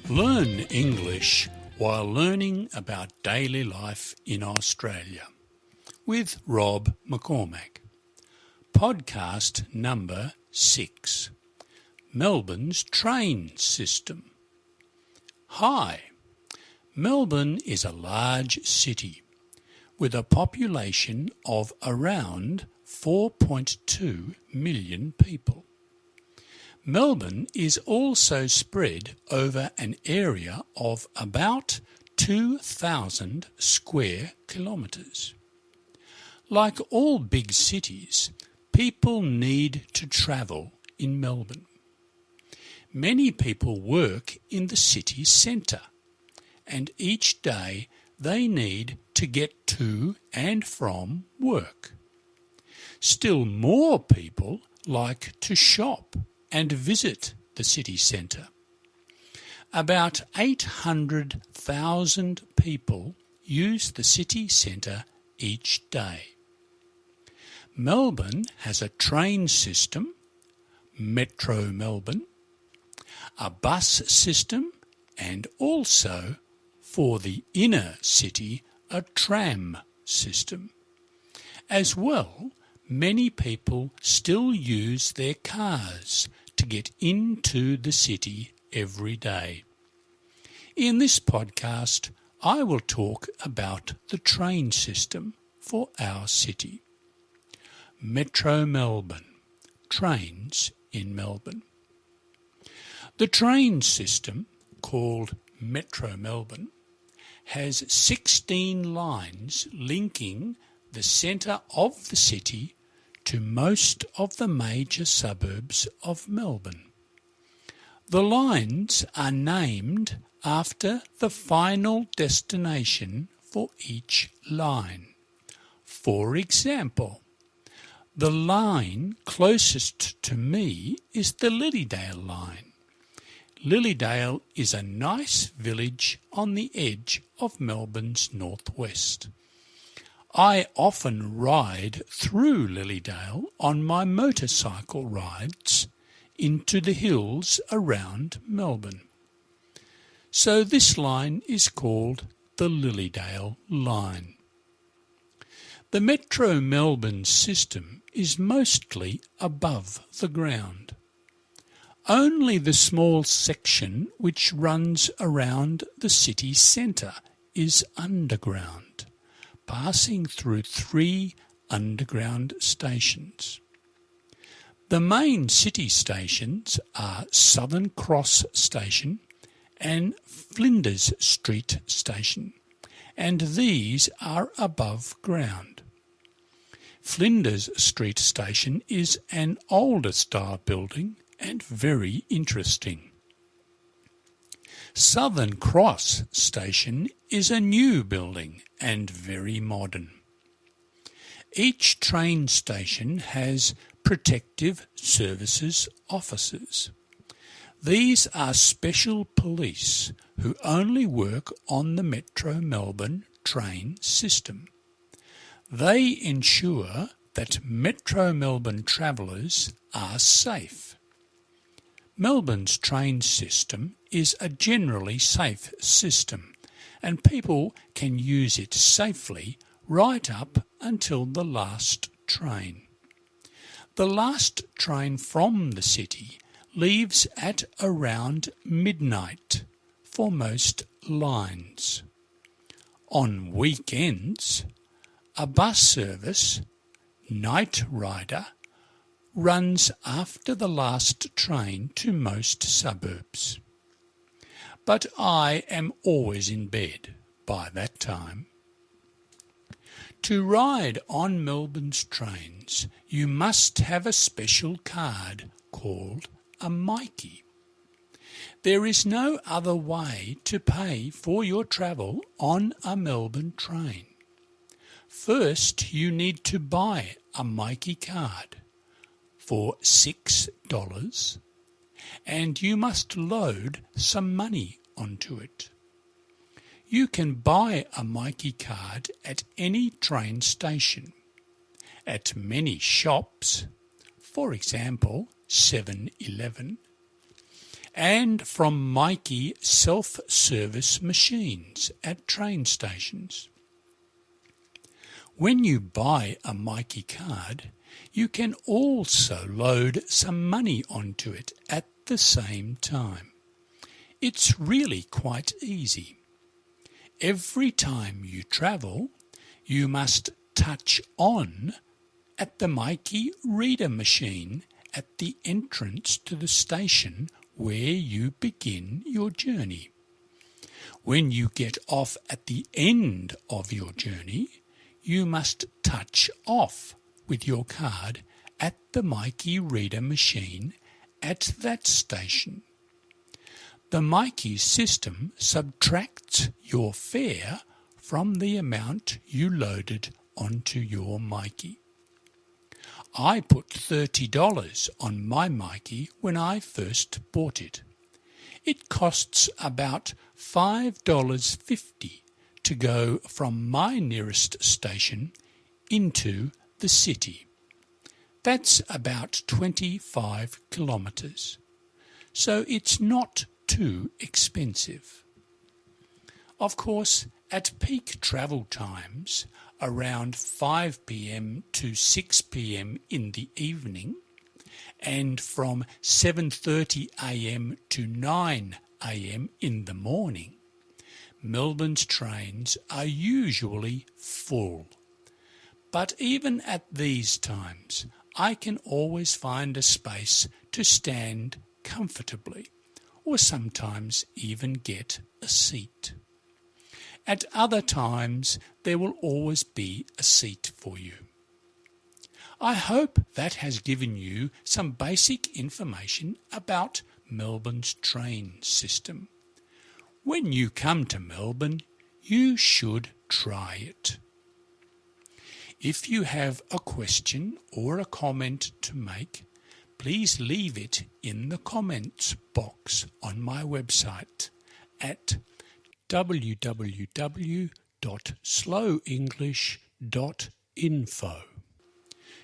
Learn English while learning about daily life in Australia with Rob McCormack. Podcast number 6. Melbourne's train system. Hi. Melbourne is a large city with a population of around 4.2 million people. Melbourne is also spread over an area of about 2,000 square kilometres. Like all big cities, people need to travel in Melbourne. Many people work in the city centre, and each day they need to get to and from work. Still more people like to shop and visit the city centre. About 800,000 people use the city centre each day. Melbourne has a train system, Metro Melbourne, a bus system, and also, for the inner city, a tram system. As well, many people still use their cars to get into the city every day. In this podcast, I will talk about the train system for our city. Metro Melbourne, trains in Melbourne. The train system, called Metro Melbourne, has 16 lines linking the centre of the city to most of the major suburbs of Melbourne. The lines are named after the final destination for each line. For example, the line closest to me is the Lilydale line. Lilydale is a nice village on the edge of Melbourne's northwest. I often ride through Lilydale on my motorcycle rides into the hills around Melbourne. So this line is called the Lilydale line. The Metro Melbourne system is mostly above the ground. Only the small section which runs around the city centre is underground, passing through 3 underground stations. The main city stations are Southern Cross Station and Flinders Street Station, and these are above ground. Flinders Street Station is an older style building and very interesting. Southern Cross Station is a new building and very modern. Each train station has protective services officers. These are special police who only work on the Metro Melbourne train system. They ensure that Metro Melbourne travellers are safe. Melbourne's train system is a generally safe system, and people can use it safely right up until the last train. The last train from the city leaves at around midnight for most lines. On weekends, a bus service, Night Rider, runs after the last train to most suburbs. But I am always in bed by that time. To ride on Melbourne's trains, you must have a special card called a myki. There is no other way to pay for your travel on a Melbourne train. First, you need to buy a myki card for $6, and you must load some money onto it. You can buy a myki card at any train station, at many shops, for example 7-Eleven, and from Mikey self-service machines at train stations. When you buy a Mikey card, you can also load some money onto it at the same time. It's really quite easy. Every time you travel, you must touch on at the Mikey reader machine at the entrance to the station where you begin your journey. When you get off at the end of your journey, you must touch off with your card at the Mikey reader machine at that station. The Mikey system subtracts your fare from the amount you loaded onto your Mikey. I put $30 on my Mikey when I first bought it. It costs about $5.50 to go from my nearest station into the city. That's about 25 kilometres, so it's not too expensive. Of course, at peak travel times, around 5 p.m. to 6 p.m. in the evening, and from 7:30 a.m. to 9 a.m. in the morning, Melbourne's trains are usually full. But even at these times, I can always find a space to stand comfortably, or sometimes even get a seat. At other times, there will always be a seat for you. I hope that has given you some basic information about Melbourne's train system. When you come to Melbourne, you should try it. If you have a question or a comment to make, please leave it in the comments box on my website at www.slowenglish.info.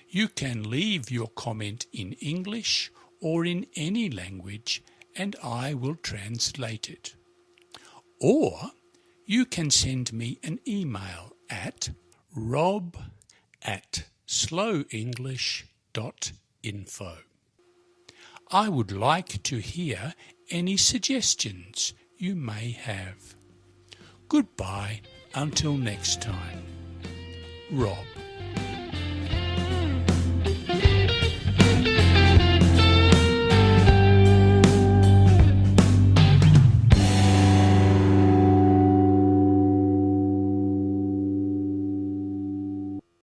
You can leave your comment in English or in any language and I will translate it. Or you can send me an email at rob@slowenglish.info. I would like to hear any suggestions you may have. Goodbye until next time. Rob.